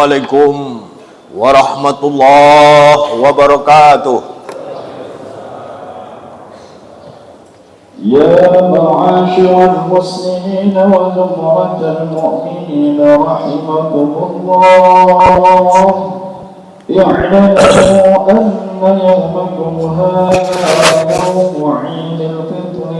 Assalamualaikum warahmatullahi wabarakatuh. يا معاشر المسلمين وزمرة المؤمنين رحمكم الله، اعلموا أن يومكم هذا يوم عيد الفطر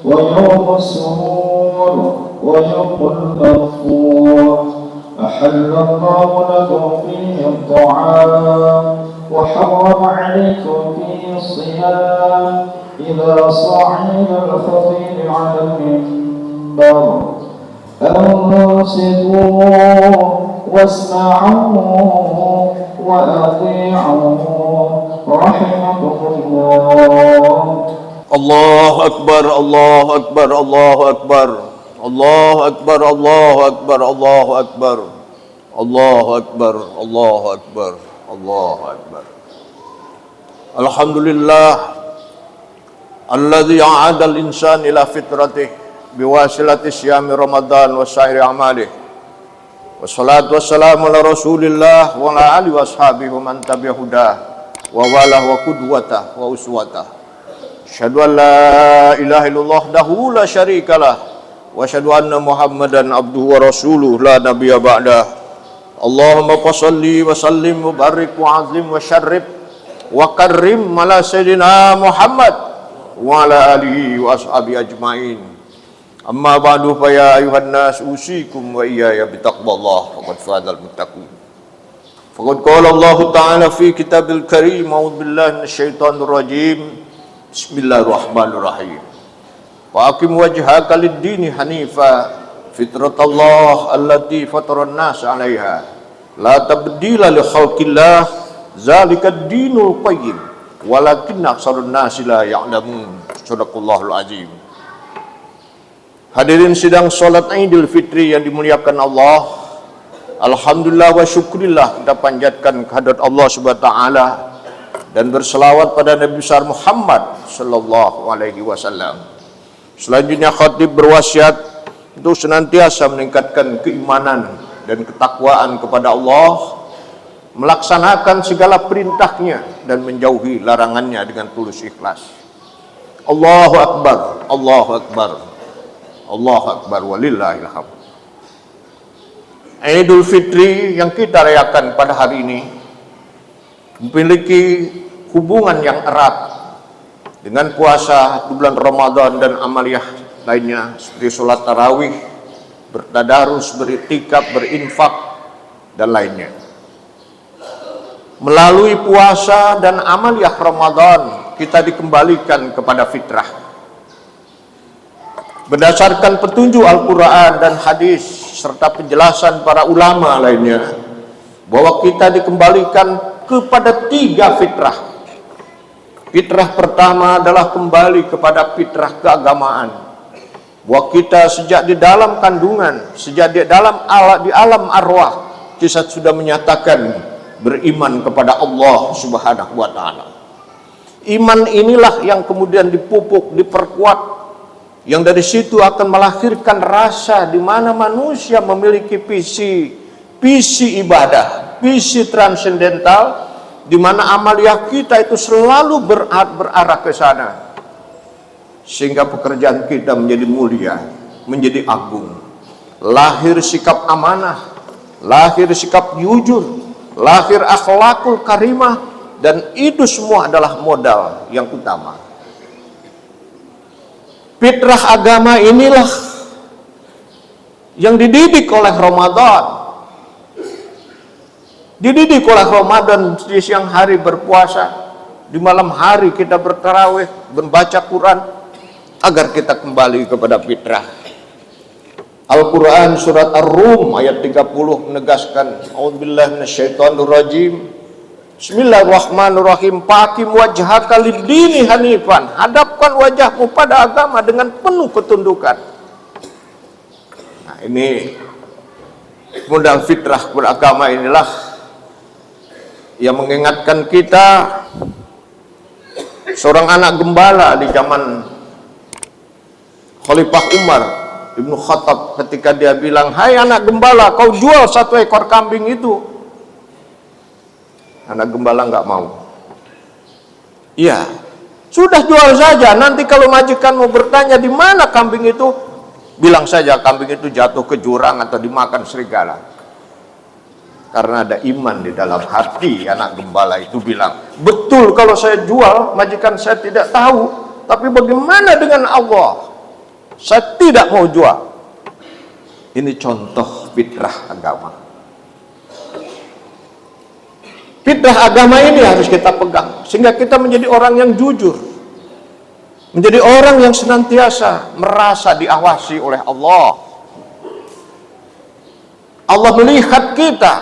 ويوم السرور ويوم المغفور، أحل الله لكم فيه الطعام وحرم عليكم فيه الصيام إذا صعد الفطير على المنبر، أنصتوا واسمعوا وأطيعوا رحمكم الله. الله أكبر الله أكبر الله أكبر الله أكبر الله أكبر الله أكبر الله أكبر الله أكبر الله أكبر. Alhamdulillah alladzi a'ada al-insan ila fitratihi biwasilati siyami Ramadan wa sa'iri a'malih. Wassalatu wassalamu ala Rasulillah wa ala alihi washabihi man tabi'a hudah wa walah wa qudwatah wa uswatah. Asyhadu an la ilaha illallah wahdahu la syarikalah wa asyhadu anna Muhammadan abduhu wa rasuluh la nabiyya ba'dah. Allahumma shalli wa sallim wa barik wa azim wa syarrif wa karrim ala sayyidina Muhammad wa ala alihi wa ashabi ajmain. Amma ba'du fa ya ayuhan nas usikum wa iyaya bitaqwallah faqad fazal muttaqun. Faqad qala Allah ta'ala fi kitabil karim a'udzu billahi minasyaitonir rajim. Bismillahirrahmanirrahim. Wa aqim wajhaka lid-dini hanifa fitratallah allati fataran nas 'alaiha la tabdila li khalqillah zalikad dinul qayyim walakinna aksarun nasi la ya'lamun. Sadaqallahul azim. Hadirin sidang salat Idul Fitri yang dimuliakan Allah, alhamdulillah wa syukrillah kita panjatkan kehadirat Allah Subhanahu wa taala dan berselawat pada Nabi besar Muhammad sallallahu alaihi wasallam. Selanjutnya khatib berwasiat untuk senantiasa meningkatkan keimanan dan ketakwaan kepada Allah, melaksanakan segala perintahnya dan menjauhi larangannya dengan tulus ikhlas. Allahu Akbar, Allahu Akbar, Allahu Akbar, walillahil hamd. Idul Fitri yang kita rayakan pada hari ini memiliki hubungan yang erat dengan puasa di bulan Ramadan dan amaliyah lainnya seperti sholat tarawih, bertadarus, beriktikaf, berinfak, dan lainnya. Melalui puasa dan amaliyah Ramadan kita dikembalikan kepada fitrah. Berdasarkan petunjuk Al-Quran dan hadis serta penjelasan para ulama lainnya, bahwa kita dikembalikan kepada 3 fitrah. Fitrah pertama adalah kembali kepada fitrah keagamaan, bahwa kita sejak di dalam kandungan, sejak di alam arwah, kita sudah menyatakan beriman kepada Allah Subhanahu wa taala. Iman inilah yang kemudian dipupuk, diperkuat, yang dari situ akan melahirkan rasa di mana manusia memiliki visi ibadah, visi transendental, di mana amaliyah kita itu selalu berarah ke sana, sehingga pekerjaan kita menjadi mulia, menjadi agung. Lahir sikap amanah, lahir sikap jujur, lahir akhlakul karimah, dan itu semua adalah modal yang utama. Fitrah agama inilah yang dididik oleh Ramadan. Dididik oleh Ramadan di siang hari berpuasa, di malam hari kita bertarawih, membaca Quran, agar kita kembali kepada fitrah. Al-Quran surat Ar-Rum ayat 30 menegaskan, a'udzubillahi minasyaitonirrajim, bismillahirrahmanirrahim, faqim wajhaka lid-dini hanifan, hadapkan wajahmu pada agama dengan penuh ketundukan. Nah, ini modal fitrah beragama inilah yang mengingatkan kita. Seorang anak gembala di zaman Khalifah Umar Ibnu Khattab, ketika dia bilang, hai anak gembala, kau jual 1 ekor kambing itu Anak gembala nggak mau. Iya, sudah jual saja. Nanti kalau majikan mau bertanya di mana kambing itu, bilang saja kambing itu jatuh ke jurang atau dimakan serigala. Karena ada iman di dalam hati anak gembala itu bilang, betul kalau saya jual, majikan saya tidak tahu. Tapi bagaimana dengan Allah? Saya tidak mau jual. Ini contoh fitrah agama. Fitrah agama ini harus kita pegang, sehingga kita menjadi orang yang jujur, menjadi orang yang senantiasa merasa diawasi oleh Allah. Allah melihat kita.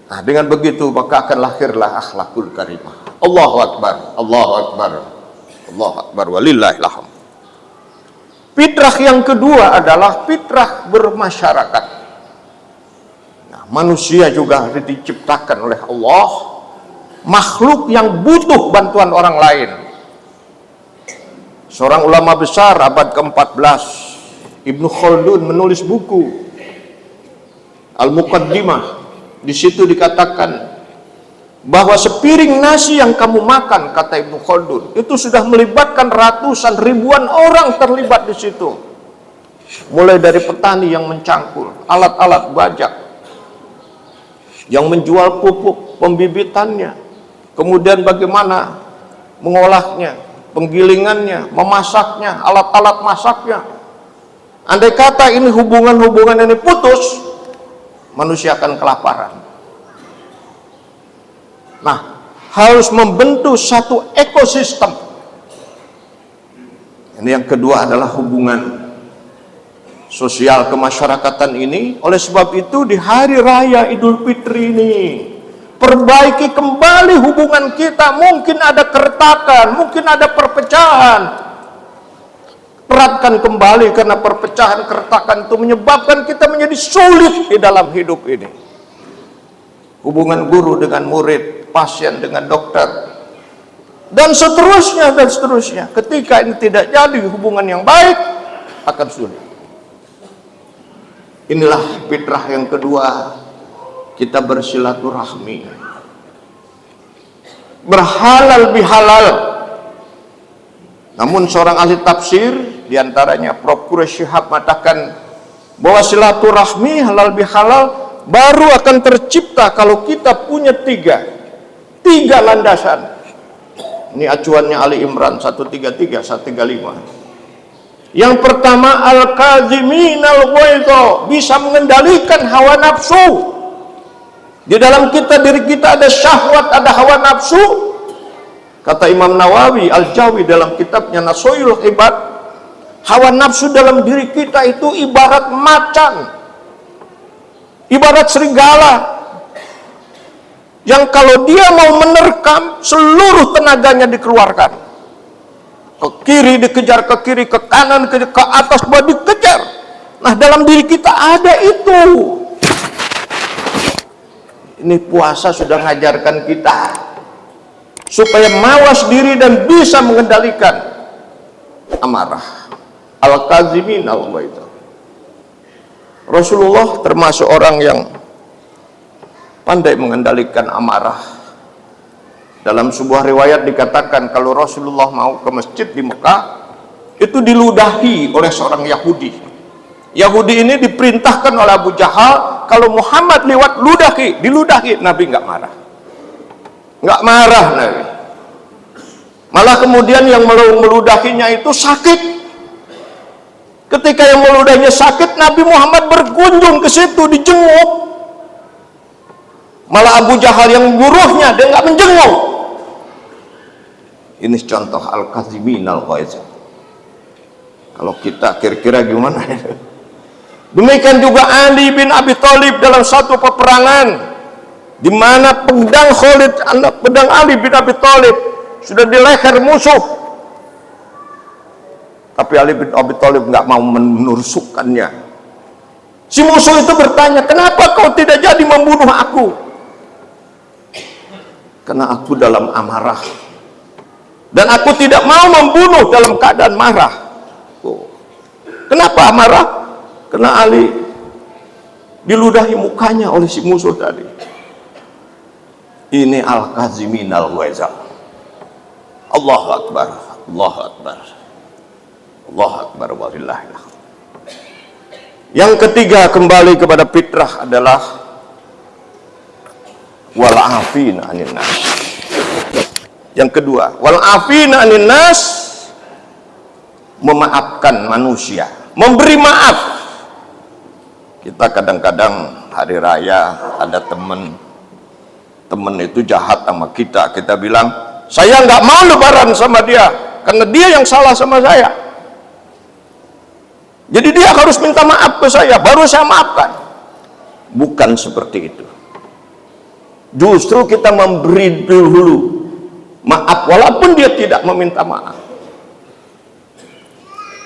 Nah, dengan begitu maka akan lahirlah akhlakul karimah. Allahu Akbar, Allahu Akbar, Allahu Akbar, walillahil hamd. Fitrah yang kedua adalah fitrah bermasyarakat. Manusia juga diciptakan oleh Allah makhluk yang butuh bantuan orang lain. Seorang ulama besar abad ke-14, Ibnu Khaldun, menulis buku Al-Muqaddimah. Di situ dikatakan bahwa sepiring nasi yang kamu makan, kata Ibnu Khaldun, itu sudah melibatkan ratusan ribuan orang terlibat di situ. Mulai dari petani yang mencangkul, alat-alat bajak, yang menjual pupuk, pembibitannya, kemudian bagaimana mengolahnya, penggilingannya, memasaknya, alat-alat masaknya. Andai kata ini hubungan-hubungan ini putus, manusia akan kelaparan. Nah, harus membentuk satu ekosistem. Ini yang kedua adalah hubungan sosial kemasyarakatan ini. Oleh sebab itu di hari raya Idul Fitri ini, perbaiki kembali hubungan kita. Mungkin ada keretakan, mungkin ada perpecahan, eratkan kembali, karena perpecahan, keretakan itu menyebabkan kita menjadi sulit di dalam hidup ini. Hubungan guru dengan murid, pasien dengan dokter, dan seterusnya dan seterusnya. Ketika ini tidak jadi hubungan yang baik, akan sulit. Inilah fitrah yang kedua, kita bersilaturahmi, berhalal bihalal. Namun seorang ahli tafsir, diantaranya Prof. Quraish Shihab, mengatakan bahwa silaturahmi halal bihalal baru akan tercipta kalau kita punya tiga landasan. Ini acuannya Ali Imran 133, 135. Yang pertama, al-kazimin al-ghaidha, bisa mengendalikan hawa nafsu. Di dalam diri kita ada syahwat, ada hawa nafsu. Kata Imam Nawawi Al-Jawi dalam kitabnya Nasoyul Ibad, hawa nafsu dalam diri kita itu ibarat macan, ibarat serigala, yang kalau dia mau menerkam, seluruh tenaganya dikeluarkan. Ke kiri dikejar, ke kiri, ke kanan, ke atas, buat dikejar. Nah, dalam diri kita ada itu. Ini puasa sudah mengajarkan kita supaya mawas diri dan bisa mengendalikan amarah. Al-kazimin al-ghaidha. Rasulullah termasuk orang yang pandai mengendalikan amarah. Dalam sebuah riwayat dikatakan kalau Rasulullah mau ke masjid di Mekah, itu diludahi oleh seorang Yahudi. Yahudi ini diperintahkan oleh Abu Jahal, kalau Muhammad lewat diludahi. Nabi nggak marah. Nggak marah Nabi. Malah kemudian yang meludahinya itu sakit. Ketika yang meludahinya sakit, Nabi Muhammad berkunjung ke situ, dijenguk. Malah Abu Jahal yang buruhnya, dia nggak menjenguk. Ini contoh al-kazimin al-ghaidha. Kalau kita kira-kira gimana? Demikian juga Ali bin Abi Thalib dalam satu peperangan, di mana pedang Ali bin Abi Thalib sudah di leher musuh, tapi Ali bin Abi Thalib nggak mau menusukkannya. Si musuh itu bertanya, kenapa kau tidak jadi membunuh aku? Karena aku dalam amarah, dan aku tidak mau membunuh dalam keadaan marah. Kenapa amarah? Karena Ali diludahi mukanya oleh si musuh tadi. Ini al-kaziminal ghaizah. Allahu akbar, Allahu akbar, Allahu akbar, walillahil hamd. Yang ketiga, kembali kepada fitrah adalah wal afina 'anil nas. Yang kedua, wal afina 'anil nas, memaafkan manusia, memberi maaf. Kita kadang-kadang hari raya ada teman itu jahat sama kita, kita bilang saya nggak mau lebaran sama dia karena dia yang salah sama saya, jadi dia harus minta maaf ke saya baru saya maafkan. Bukan seperti itu. Justru kita memberi dulu maaf walaupun dia tidak meminta maaf.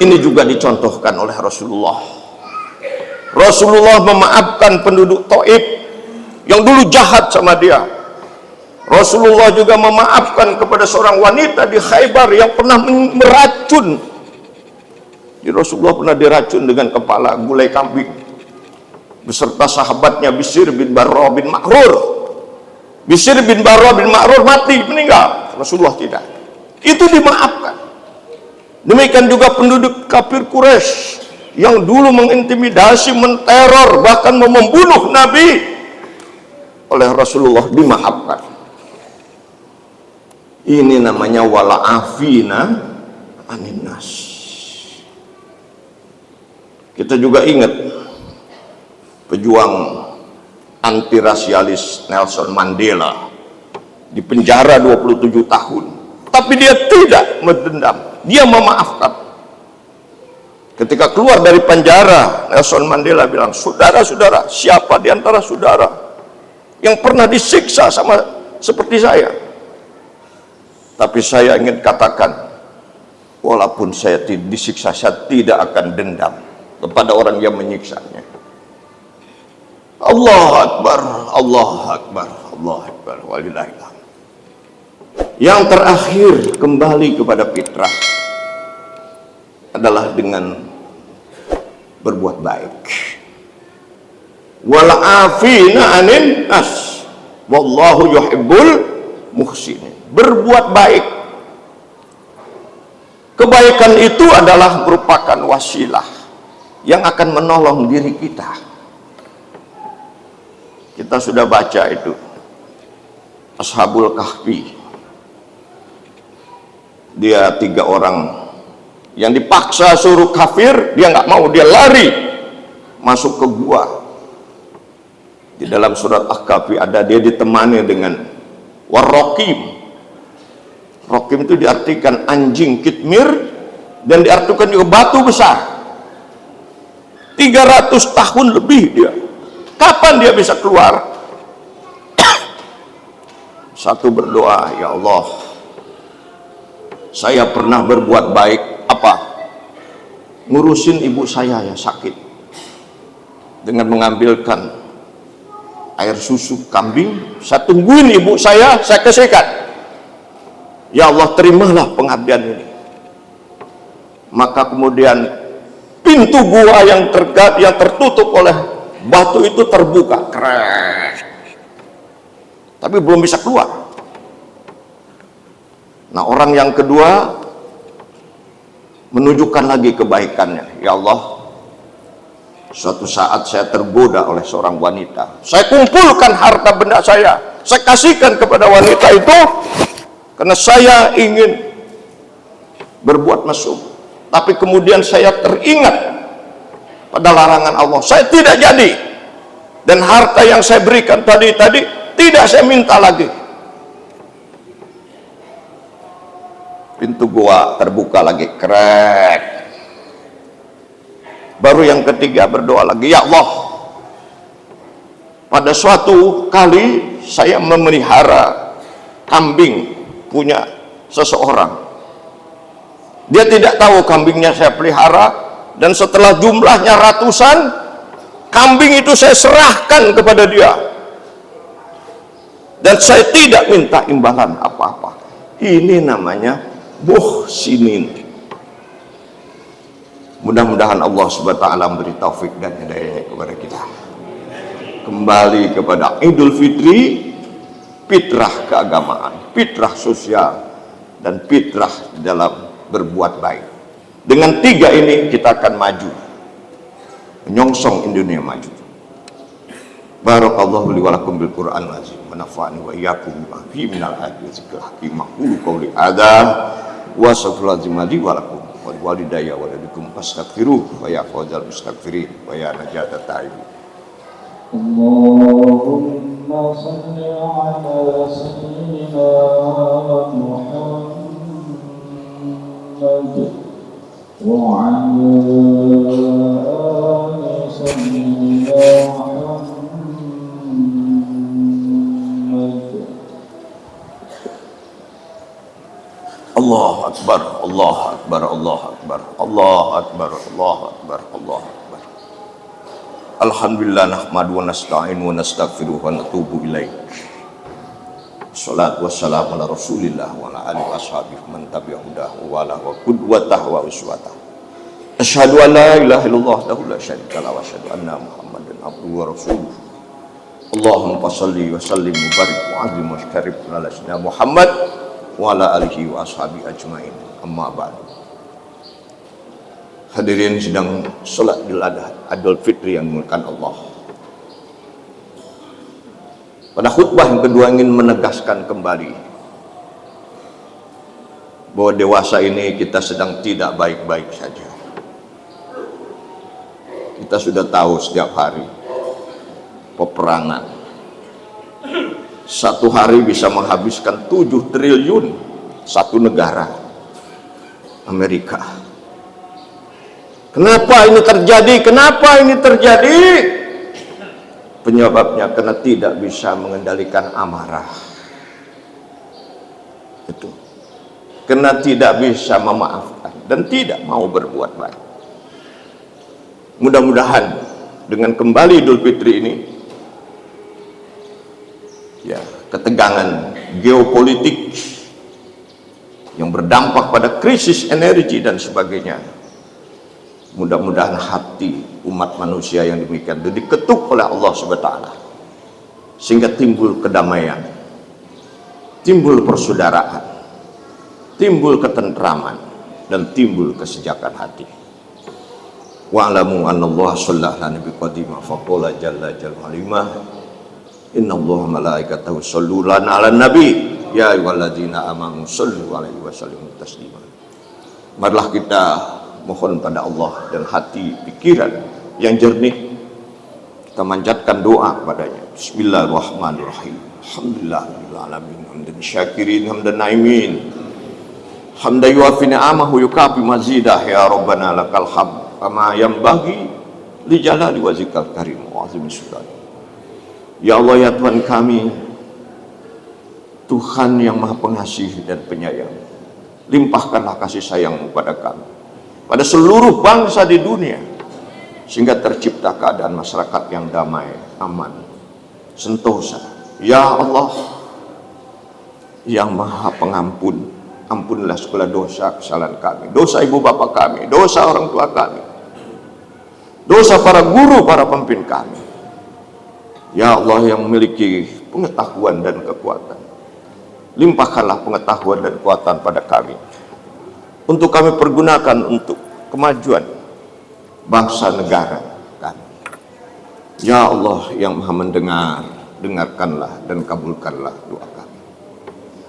Ini juga dicontohkan oleh Rasulullah. Rasulullah memaafkan penduduk Taif yang dulu jahat sama dia. Rasulullah juga memaafkan kepada seorang wanita di Khaybar yang pernah meracun. Jadi Rasulullah pernah diracun dengan kepala gulai kambing beserta sahabatnya Bishr bin Barra bin Ma'rur. Bishr bin Barra bin Ma'rur mati, meninggal. Rasulullah tidak. Itu dimaafkan. Demikian juga penduduk kafir Quraisy yang dulu mengintimidasi, menteror, bahkan mau membunuh Nabi, oleh Rasulullah dimaafkan. Ini namanya wala afina 'anil nas. Kita juga ingat pejuang anti rasialis Nelson Mandela di penjara 27 tahun, tapi dia tidak mendendam, dia memaafkan. Ketika keluar dari penjara, Nelson Mandela bilang, saudara-saudara, siapa di antara saudara yang pernah disiksa sama seperti saya? Tapi saya ingin katakan, walaupun saya disiksa, saya tidak akan dendam kepada orang yang menyiksanya. Allahu akbar, Allahu akbar, Allahu akbar, walillahil hamd. Yang terakhir, kembali kepada fitrah adalah dengan berbuat baik. Wal afina 'anil nas, wallahu yuhibbul muhsinin. Berbuat baik. Kebaikan itu adalah merupakan wasilah yang akan menolong diri kita. Kita sudah baca itu Ashabul Kahfi. Dia 3 orang yang dipaksa suruh kafir, dia nggak mau, dia lari masuk ke gua. Di dalam surat Al-Kahfi ada dia ditemani dengan warrokim. Rokim itu diartikan anjing kitmir dan diartikan juga batu besar. 300 tahun lebih dia. Kapan dia bisa keluar? Satu berdoa, ya Allah, saya pernah berbuat baik. Apa? Ngurusin ibu saya yang sakit dengan mengambilkan air susu kambing, saya tungguin ibu saya kasihkan. Ya Allah, terimalah pengabdian ini. Maka kemudian pintu gua yang tertutup oleh batu itu terbuka, krek. Tapi belum bisa keluar. Nah, orang yang kedua menunjukkan lagi kebaikannya. Ya Allah, suatu saat saya tergoda oleh seorang wanita. Saya kumpulkan harta benda saya kasihkan kepada wanita itu karena saya ingin berbuat mesum. Tapi kemudian saya teringat pada larangan Allah. Saya tidak jadi. Dan harta yang saya berikan tadi tidak saya minta lagi. Pintu gua terbuka lagi, krek. Baru yang ketiga berdoa lagi, ya Allah, pada suatu kali saya memelihara kambing punya seseorang. Dia tidak tahu kambingnya saya pelihara, dan setelah jumlahnya ratusan, kambing itu saya serahkan kepada dia. Dan saya tidak minta imbalan apa-apa. Ini namanya muhsinin. Mudah-mudahan Allah SWT memberi taufik dan hidayah kepada kita. Kembali kepada Idul Fitri, fitrah keagamaan, fitrah sosial, dan fitrah dalam berbuat baik. Dengan 3 ini kita akan maju, menyongsong Indonesia maju. Barakallahu li wa lakum bil Qur'an azim wa nafa'ani wa iyyakum bima fihi minal ayati wa dzikril hakim. Aqulu qouli hadza wa astaghfirullahi wa lakum wa walidayya wa lakum fastaghfiruhu wa ya fawzal mustaghfirin wa ya najatat ta'ibin. Allahumma salli ala sayyidina Muhammad wa ala ali sayyidina Muhammad. Allahu akbar, Allahu akbar, Allahu akbar, Allahu akbar, Allahu akbar, Allahu akbar. Alhamdulillah nahmadu wa nasta'inu wa nastaghfiruhu wa natubu ilaih. Shalatu wassalamu ala Rasulillah wa ala alihi washabihi man tabi'ahu hudahu wa ala wa qudwatahu wa uswatahu. Asyhadu an la ilaha illallah wahdahu la syarika lahu wa asyhadu anna Muhammadan abduhu wa rasuluh. Allahumma shalli wa sallim wa barik wa azim wa syarif ala sayyidina Muhammad wa ala alihi wa ashabihi ajmain. Amma ba'du. Hadirin sedang salat Idul Fitri yang dimuliakan Allah. Pada khutbah yang kedua ingin menegaskan kembali bahwa dewasa ini kita sedang tidak baik-baik saja. Kita sudah tahu setiap hari peperangan. Satu hari bisa menghabiskan 7 triliun satu negara, Amerika. Kenapa ini terjadi? Kenapa ini terjadi? Penyebabnya karena tidak bisa mengendalikan amarah. Itu. Karena tidak bisa memaafkan dan tidak mau berbuat baik. Mudah-mudahan dengan kembali Idul Fitri ini, ya, ketegangan geopolitik yang berdampak pada krisis energi dan sebagainya, mudah-mudahan hati umat manusia yang demikian itu diketuk oleh Allah Subhanahu wa taala sehingga timbul kedamaian, timbul persaudaraan, timbul ketentraman, dan timbul kesejakan hati. Wa'lamu annallaha shalla 'ala nabi qadima faqala jalla jalaluhu innallaha malaikatahu yusholluna 'alan nabi ya ayyuhalladzina amanu shollu 'alaihi wa sallimu taslima. Marilah kita mohon pada Allah dan hati pikiran yang jernih, kita manjatkan doa kepadanya. Bismillahirrahmanirrahim. Alhamdulillahirabbil alamin hamdan syakirin hamdan naimin hamdan yuafi ni'amahu yukafi mazidah ya rabbana lakal hamd kama yanbaghi li jalali wajhikal karim wa azimi sultan. Ya Allah, ya Tuhan kami, Tuhan yang Maha Pengasih dan Penyayang, limpahkanlah kasih sayang-Mu pada kami, pada seluruh bangsa di dunia, sehingga tercipta keadaan masyarakat yang damai, aman, sentosa. Ya Allah yang Maha Pengampun, ampunilah segala dosa kesalahan kami, dosa ibu bapak kami, dosa orang tua kami, dosa para guru, para pemimpin kami. Ya Allah yang memiliki pengetahuan dan kekuatan, limpahkanlah pengetahuan dan kekuatan pada kami untuk kami pergunakan untuk kemajuan bangsa negara kami. Ya Allah yang Maha mendengar, dengarkanlah dan kabulkanlah doa kami.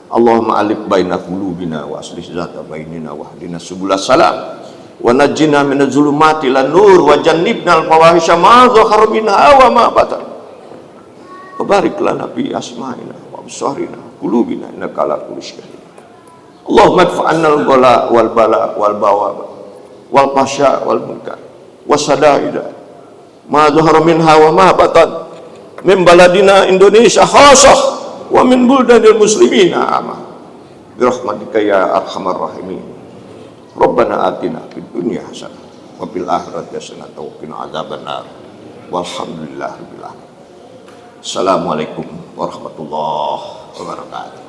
Allahumma alif baina qulubina wa aslih zata bainina wa hdina subulas salam wa najjina minaz zulumati ilan nur wa jannibnal fawahisha ma dhahara minha wa ma batan. Wa barik lana fi asma'ina wa absarina qulubina innaka ala kulli syai'in. Allahumma adfa'anna al-bala wal bala wal bawab wal fasya wal munkar wasadaida ma dhahara minha wa ma batan min baladina Indonesia khassah wa min buldanil muslimina ama bi rahmatika ya arhamar rahimin. Rabbana atina fid dunya hasanah wa fil akhirati hasanah wa qina adzabannar. Walhamdulillahirabbil alamin. Assalamualaikum warahmatullahi wabarakatuh.